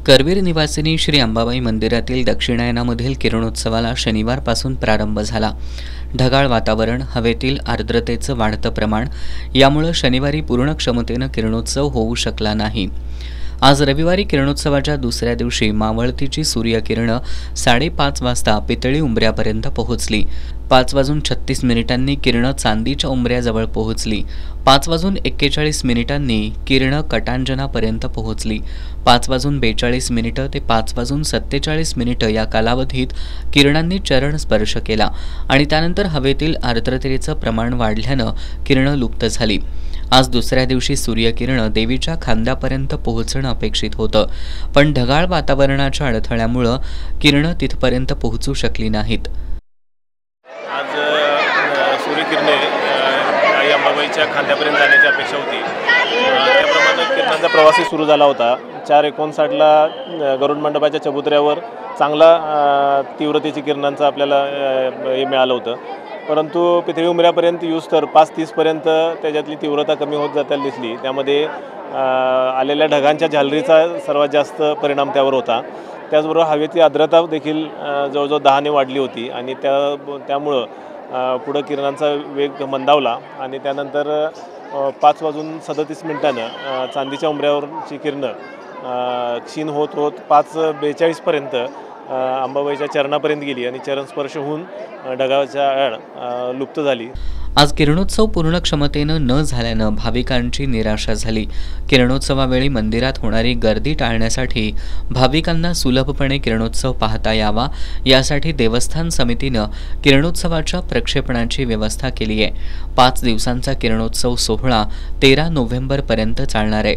करवीर निवासिनी श्री अंबाबाई मंदिरातील दक्षिणायनामधील किरणोत्सवाला शनिवारपासून प्रारंभ झाला। ढगाळ वातावरण, हवेतील आर्द्रतेचं वाढतं प्रमाण यामुळे शनिवारी पूर्ण क्षमतेनं किरणोत्सव होऊ शकला नाही। आज रविवारी किरणोत्सवाच्या दुसऱ्या दिवशी मावळतीची सूर्यकिरणं 5:30 वाजता पितळी उंबऱ्यापर्यंत पोहोचली। 5:36 किरणं चांदीच्या उंबऱ्याजवळ पोहोचली। 5:41 किरणं कटांजनापर्यंत पोहोचली। 5:42 ते 5:47 या कालावधीत किरणांनी चरण स्पर्श केला आणि त्यानंतर हवेतील आर्द्रतेचं प्रमाण वाढल्यानं किरणं लुप्त झाली। आज दुसऱ्या दिवशी सूर्यकिरणं देवीच्या खांद्यापर्यंत पोहोचणं अपेक्षित होतं, पण ढगाळ वातावरणाच्या अडथळ्यामुळे किरणं तिथपर्यंत पोहोचू शकली नाहीत। आज सूर्यकिरणे आई अंबाबाईच्या खांद्यापर्यंत जाण्याची अपेक्षा होती। त्याप्रमाणे किरणांचा प्रवासही सुरू झाला होता। 4:59 गरुड मंडपाच्या चबुतऱ्यावर चांगला तीव्रतेची किरणांचा आपल्याला हे मिळालं होतं, परंतु पितळी उंबऱ्यापर्यंत यूज तर 5:30 त्याच्यातली तीव्रता कमी होत जाताना दिसली। त्यामध्ये आलेल्या ढगांच्या झालरीचा सर्वात जास्त परिणाम त्यावर होता। त्याचबरोबर हवेची आर्द्रता देखील जवळजवळ 10ने वाढली होती आणि त्यामुळं पुढं किरणांचा वेग मंदावला आणि त्यानंतर 5:37 चांदीच्या उंबऱ्यावरची किरणं क्षीण होत 5:42 अंबाबाईच्या चरणापर्यंत गेली आणि चरण स्पर्श होऊन ढगाच्या आड लुप्त झाली। आज किरणोत्सव पूर्ण क्षमतेनं न झाल्यानं भाविकांची निराशा झाली। किरणोत्सवावेळी मंदिरात होणारी गर्दी टाळण्यासाठी भाविकांना सुलभपणे किरणोत्सव पाहता यावा यासाठी देवस्थान समितीनं किरणोत्सवाच्या प्रक्षेपणाची व्यवस्था केली आहे। 5 दिवसांचा किरणोत्सव सोहळा 13 नोव्हेंबरपर्यंत चालणार आहे।